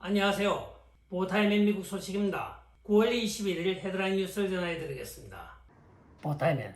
안녕하세요. 보타임의 미국 소식입니다. 9월 21일 헤드라인 뉴스를 전해드리겠습니다. 보타임의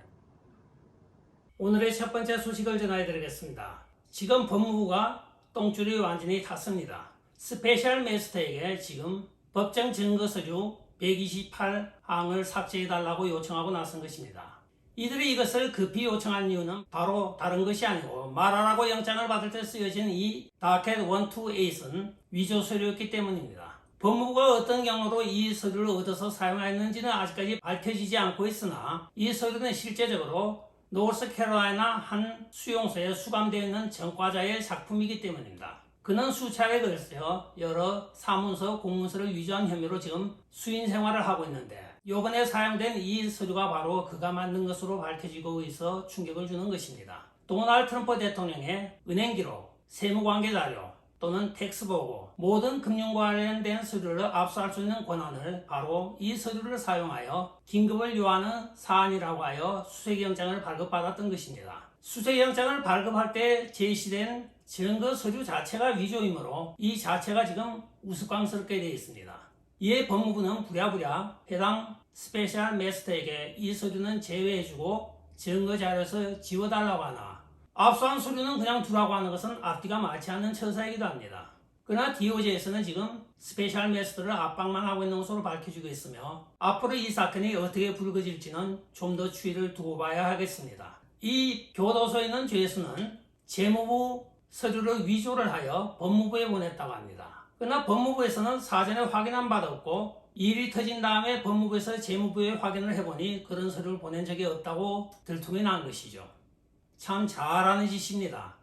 오늘의 첫 번째 소식을 전해드리겠습니다. 지금 법무부가 똥줄이 완전히 탔습니다. 스페셜 매스터에게 지금 법정 증거 서류 128항을 삭제해달라고 요청하고 나선 것입니다. 이들이 이것을 급히 요청한 이유는 바로 다른 것이 아니고 말하라고 영장을 받을 때 쓰여진 이 다켓 1, 2, 8은 위조 서류였기 때문입니다. 법무부가 어떤 경로로 이 서류를 얻어서 사용했는지는 아직까지 밝혀지지 않고 있으나 이 서류는 실제적으로 노스캐롤라이나 한 수용소에 수감되어 있는 전과자의 작품이기 때문입니다. 그는 수차례 걸쳐 여러 사문서, 공문서를 위조한 혐의로 지금 수인 생활을 하고 있는데 이번에 사용된 이 서류가 바로 그가 만든 것으로 밝혀지고 있어 충격을 주는 것입니다. 도널드 트럼프 대통령의 은행 기록, 세무관계 자료 또는 텍스 보고 모든 금융 관련된 서류를 압수할 수 있는 권한을 바로 이 서류를 사용하여 긴급을 요하는 사안이라고 하여 수색영장을 발급받았던 것입니다. 수색영장을 발급할 때 제시된 증거 서류 자체가 위조이므로 이 자체가 지금 우스꽝스럽게 되어 있습니다. 이에 법무부는 부랴부랴 해당 스페셜 매스터에게 이 서류는 제외해주고 증거 자료에서 지워달라고 하나 압수한 서류는 그냥 두라고 하는 것은 앞뒤가 맞지 않는 처사이기도 합니다. 그러나 DOJ에서는 지금 스페셜 매스터를 압박만 하고 있는 것으로 밝혀지고 있으며 앞으로 이 사건이 어떻게 불거질지는 좀 더 추이를 두고 봐야 하겠습니다. 이 교도소에 있는 죄수는 재무부 서류를 위조를 하여 법무부에 보냈다고 합니다. 그러나 법무부에서는 사전에 확인한 바도 없고 일이 터진 다음에 법무부에서 재무부에 확인을 해보니 그런 서류를 보낸 적이 없다고 들통이 난 것이죠. 참 잘하는 짓입니다.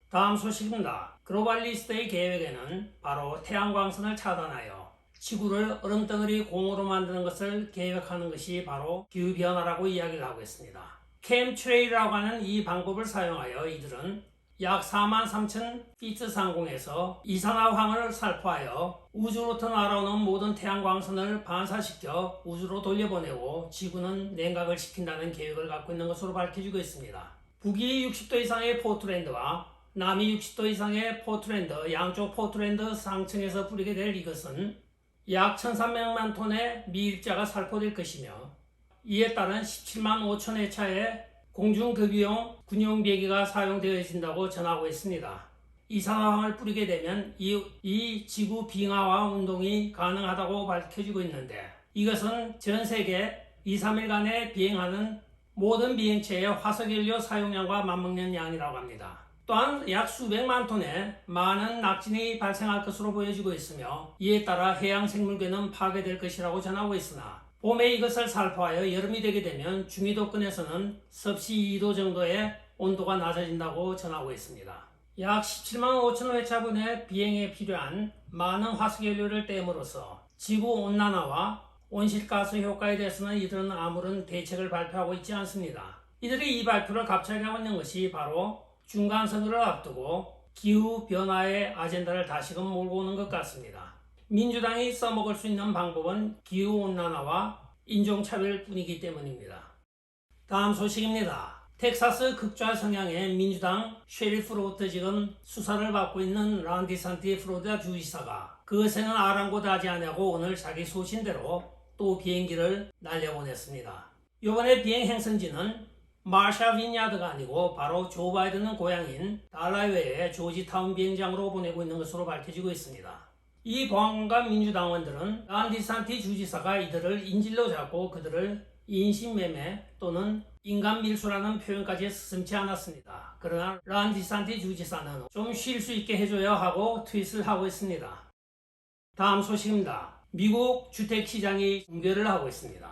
다음 소식입니다. 글로벌리스트의 계획에는 바로 태양광선을 차단하여 지구를 얼음덩어리 공으로 만드는 것을 계획하는 것이 바로 기후변화라고 이야기를 하고 있습니다. 캠트레일이라고 하는 이 방법을 사용하여 이들은 약 43,000피트 상공에서 이산화황을 살포하여 우주로부터 날아오는 모든 태양광선을 반사시켜 우주로 돌려보내고 지구는 냉각을 시킨다는 계획을 갖고 있는 것으로 밝혀지고 있습니다. 북위 60도 이상의 포트랜드와 남위 60도 이상의 포트랜드, 양쪽 포트랜드 상층에서 뿌리게 될 이것은 약 1,300만 톤의 미입자가 살포될 것이며 이에 따른 17만 5천 회차의 공중급유용 군용 비행기가 사용되어진다고 전하고 있습니다. 이산화황을 뿌리게 되면 이 지구 빙하화 운동이 가능하다고 밝혀지고 있는데 이것은 전 세계 2, 3일간에 비행하는 모든 비행체의 화석연료 사용량과 맞먹는 양이라고 합니다. 또한 약 수백만 톤의 많은 낙진이 발생할 것으로 보여지고 있으며 이에 따라 해양 생물계는 파괴될 것이라고 전하고 있으나 봄에 이것을 살포하여 여름이 되게 되면 중위도권에서는 섭씨 2도 정도의 온도가 낮아진다고 전하고 있습니다. 약 17만 5천 회차분의 비행에 필요한 많은 화석연료를 떼므로써 지구온난화와 온실가스 효과에 대해서는 이들은 아무런 대책을 발표하고 있지 않습니다. 이들이 이 발표를 갑자기 하고 있는 것이 바로 중간선거를 앞두고 기후변화의 아젠다를 다시금 몰고 오는 것 같습니다. 민주당이 써먹을 수 있는 방법은 기후온난화와 인종차별뿐이기 때문입니다. 다음 소식입니다. 텍사스 극좌 성향의 민주당 셰리프 로트 지금 수사를 받고 있는 론 디산티스 플로리다 주지사가 그것에는 아랑곳하지 않냐고 오늘 자기 소신대로 또 비행기를 날려보냈습니다. 이번에 비행 행선지는 마샤 빈야드가 아니고 바로 조 바이든의 고향인 달라웨이의 조지타운 비행장으로 보내고 있는 것으로 밝혀지고 있습니다. 이 보안관 민주당원들은 론 디산티스 주지사가 이들을 인질로 잡고 그들을 인신매매 또는 인간밀수라는 표현까지 쓰지 않았습니다. 그러나 론 디산티스 주지사는 좀 쉴 수 있게 해줘야 하고 트윗을 하고 있습니다. 다음 소식입니다. 미국 주택시장이 붕괴를 하고 있습니다.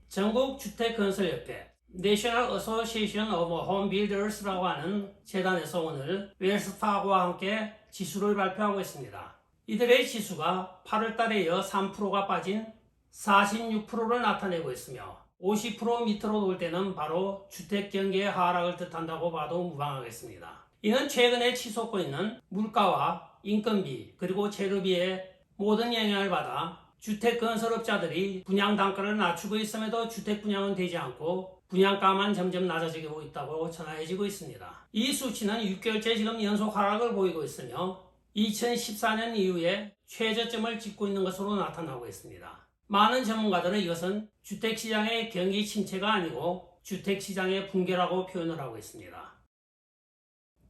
전국주택건설협회 National Association of Home Builders라고 하는 재단에서 오늘 웰스파고와 함께 지수를 발표하고 있습니다. 이들의 지수가 8월달에 이어 3%가 빠진 46%를 나타내고 있으며 50% 밑으로 돌 때는 바로 주택 경기의 하락을 뜻한다고 봐도 무방하겠습니다. 이는 최근에 치솟고 있는 물가와 인건비 그리고 재료비의 모든 영향을 받아 주택 건설업자들이 분양 단가를 낮추고 있음에도 주택 분양은 되지 않고 분양가만 점점 낮아지고 있다고 전해지고 있습니다. 이 수치는 6개월째 지금 연속 하락을 보이고 있으며 2014년 이후에 최저점을 찍고 있는 것으로 나타나고 있습니다. 많은 전문가들은 이것은 주택시장의 경기 침체가 아니고 주택시장의 붕괴라고 표현을 하고 있습니다.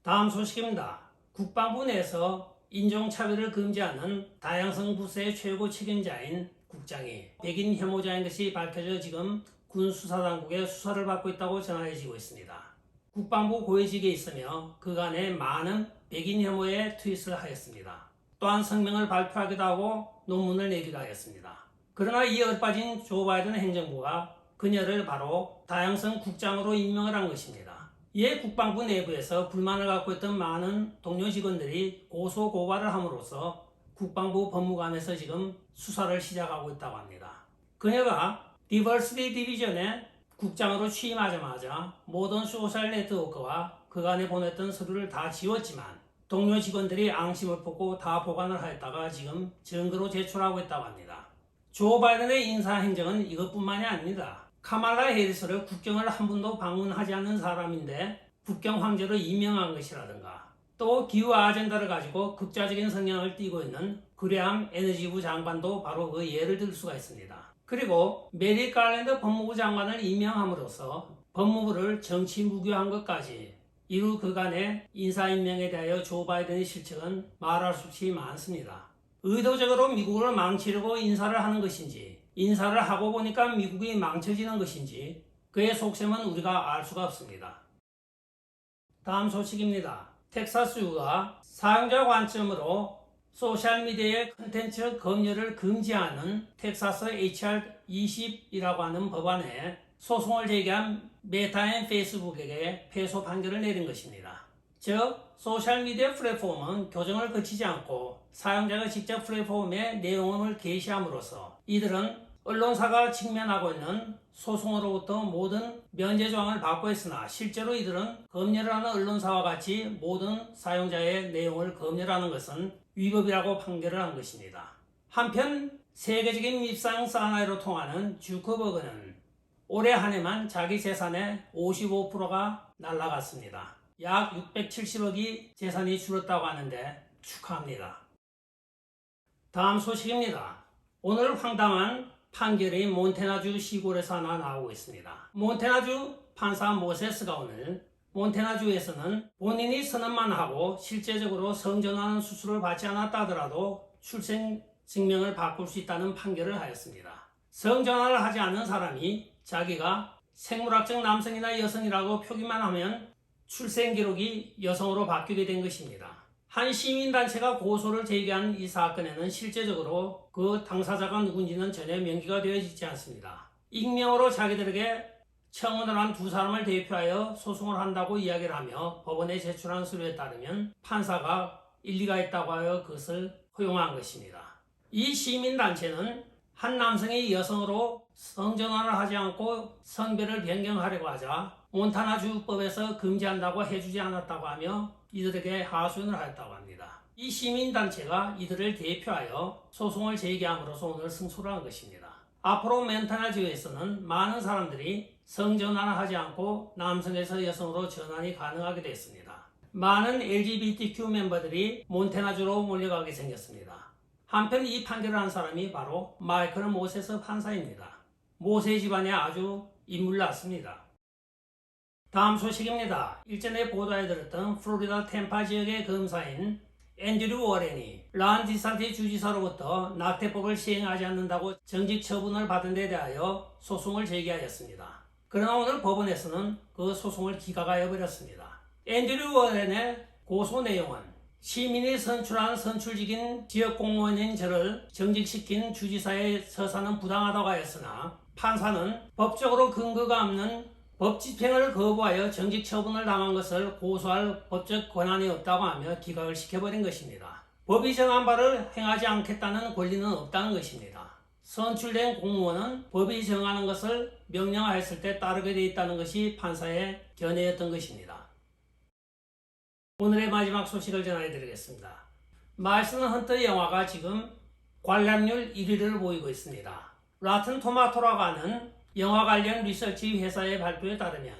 다음 소식입니다. 국방부 내에서 인종차별을 금지하는 다양성 부서의 최고 책임자인 국장이 백인 혐오자인 것이 밝혀져 지금 군 수사당국의 수사를 받고 있다고 전해지고 있습니다. 국방부 고위직에 있으며 그간에 많은 백인 혐오에 트윗을 하였습니다. 또한 성명을 발표하기도 하고 논문을 내기도 하였습니다. 그러나 이에 얼빠진 조 바이든 행정부가 그녀를 바로 다양성 국장으로 임명을 한 것입니다. 이에 국방부 내부에서 불만을 갖고 있던 많은 동료 직원들이 고소 고발을 함으로써 국방부 법무관에서 지금 수사를 시작하고 있다고 합니다. 그녀가 디버시티 디비전의 국장으로 취임하자마자 모든 소셜 네트워크와 그간에 보냈던 서류를 다 지웠지만 동료 직원들이 앙심을 품고 다 보관을 하였다가 지금 증거로 제출하고 있다고 합니다. 조 바이든의 인사 행정은 이것뿐만이 아닙니다. 카말라 해리스를 국경을 한 번도 방문하지 않는 사람인데 국경 황제로 임명한 것이라든가 또 기후 아젠다를 가지고 극좌적인 성향을 띠고 있는 그레함 에너지부 장관도 바로 그 예를 들 수가 있습니다. 그리고 메리 갈랜드 법무부 장관을 임명함으로써 법무부를 정치 무교한 것까지 이루 그간의 인사임명에 대하여 조 바이든의 실책은 말할 수 없이 많습니다. 의도적으로 미국을 망치려고 인사를 하는 것인지 인사를 하고 보니까 미국이 망쳐지는 것인지 그의 속셈은 우리가 알 수가 없습니다. 다음 소식입니다. 텍사스주가 사용자 관점으로 소셜미디어의 콘텐츠 검열을 금지하는 텍사스 HR 20이라고 하는 법안에 소송을 제기한 메타 앤 페이스북에게 패소 판결을 내린 것입니다. 즉, 소셜미디어 플랫폼은 교정을 거치지 않고 사용자가 직접 플랫폼의 내용을 게시함으로써 이들은 언론사가 직면하고 있는 소송으로부터 모든 면제 조항을 받고 있으나 실제로 이들은 검열을 하는 언론사와 같이 모든 사용자의 내용을 검열하는 것은 위법이라고 판결을 한 것입니다. 한편 세계적인 밉상 사나이로 통하는 주커버그는 올해 한 해만 자기 재산의 55%가 날아갔습니다. 약 670억이 재산이 줄었다고 하는데 축하합니다. 다음 소식입니다. 오늘 황당한 판결이 몬태나주 시골에서 하나 나오고 있습니다. 몬태나주 판사 모세스가 오늘 몬태나주에서는 본인이 선언만 하고 실제적으로 성전환 수술을 받지 않았다 하더라도 출생 증명을 바꿀 수 있다는 판결을 하였습니다. 성전환을 하지 않은 사람이 자기가 생물학적 남성이나 여성이라고 표기만 하면 출생 기록이 여성으로 바뀌게 된 것입니다. 한 시민단체가 고소를 제기한 이 사건에는 실제적으로 그 당사자가 누군지는 전혀 명기가 되어지지 않습니다. 익명으로 자기들에게 청원을 한 두 사람을 대표하여 소송을 한다고 이야기를 하며 법원에 제출한 서류에 따르면 판사가 일리가 있다고 하여 그것을 허용한 것입니다. 이 시민단체는 한 남성이 여성으로 성전환을 하지 않고 성별을 변경하려고 하자 몬타나주법에서 금지한다고 해주지 않았다고 하며 이들에게 하소연을 하였다고 합니다. 이 시민단체가 이들을 대표하여 소송을 제기함으로써 오늘 승소를 한 것입니다. 앞으로 몬타나주에서는 많은 사람들이 성전환을 하지 않고 남성에서 여성으로 전환이 가능하게 됐습니다. 많은 LGBTQ 멤버들이 몬타나주로 몰려가게 생겼습니다. 한편 이 판결을 한 사람이 바로 마이클 모세스 판사입니다. 모세 집안에 아주 인물났습니다. 다음 소식입니다. 일전에 보도해드렸던 플로리다 템파 지역의 검사인 앤드류 워렌이 란 디산티 주지사로부터 낙태법을 시행하지 않는다고 정직 처분을 받은 데 대하여 소송을 제기하였습니다. 그러나 오늘 법원에서는 그 소송을 기각하여버렸습니다. 앤드류 워렌의 고소 내용은 시민이 선출한 선출직인 지역공무원인 저를 정직시킨 주지사의 서사는 부당하다고 하였으나 판사는 법적으로 근거가 없는 법 집행을 거부하여 정직 처분을 당한 것을 고소할 법적 권한이 없다고 하며 기각을 시켜버린 것입니다. 법이 정한 바를 행하지 않겠다는 권리는 없다는 것입니다. 선출된 공무원은 법이 정하는 것을 명령하였을 때 따르게 되어 있다는 것이 판사의 견해였던 것입니다. 오늘의 마지막 소식을 전해드리겠습니다. 마이슨 헌터 영화가 지금 관람률 1위를 보이고 있습니다. 라튼 토마토라고 하는 영화 관련 리서치 회사의 발표에 따르면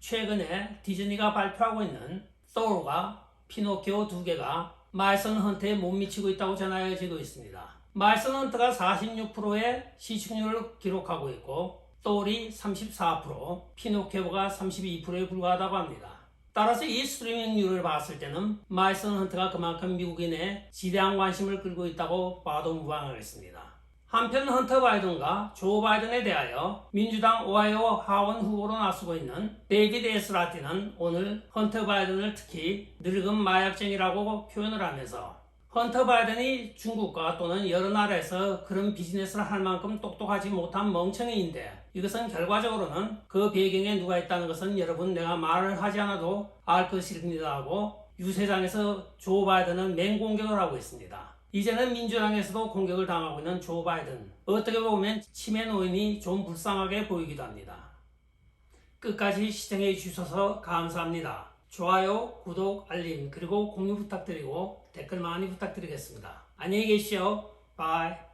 최근에 디즈니가 발표하고 있는 소울과 피노키오 두 개가 마이슨 헌트에 못 미치고 있다고 전해지고 있습니다. 마이슨 헌트가 46%의 시청률을 기록하고 있고 또리 34%, 피노키오가 32%에 불과하다고 합니다. 따라서 이 스트리밍률을 봤을 때는 마이슨 헌트가 그만큼 미국인의 지대한 관심을 끌고 있다고 봐도 무방하겠습니다. 한편 헌터 바이든과 조 바이든에 대하여 민주당 오하이오 하원 후보로 나서고 있는 데이비드 에스라티는 오늘 헌터 바이든을 특히 늙은 마약쟁이라고 표현을 하면서 헌터 바이든이 중국과 또는 여러 나라에서 그런 비즈니스를 할 만큼 똑똑하지 못한 멍청이인데 이것은 결과적으로는 그 배경에 누가 있다는 것은 여러분 내가 말을 하지 않아도 알 것입니다 하고 유세장에서 조 바이든은 맹공격을 하고 있습니다. 이제는 민주당에서도 공격을 당하고 있는 조 바이든. 어떻게 보면 치매 노인이 좀 불쌍하게 보이기도 합니다. 끝까지 시청해 주셔서 감사합니다. 좋아요, 구독, 알림, 그리고 공유 부탁드리고 댓글 많이 부탁드리겠습니다. 안녕히 계시오. 바이.